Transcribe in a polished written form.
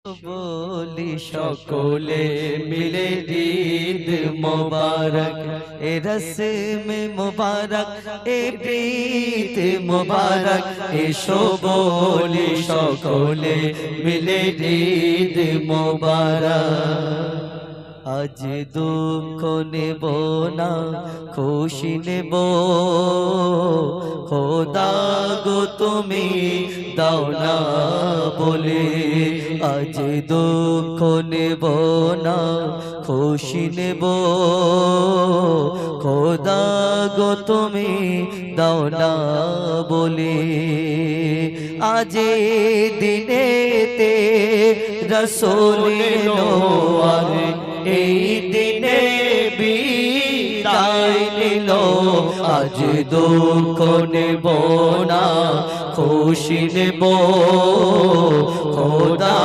বলি সকলে মিলে ঈদ মুবারক এ রসমে মুবারক এ ঈদ মুবারক এসো বলি সকলে মিলে ঈদ মুবারক আজ দুঃখ নেব না খুশি নেব খোদা গো তুমি দাও না বলে আজ দুঃখ নেব না খুশি নেব খোদা গো তুমি দাও না বলে আজ দিনেতে রসূল এলো আর এই দিনে বিদায় নিল আজ দুঃখ নেব না খুশি নেব খোদা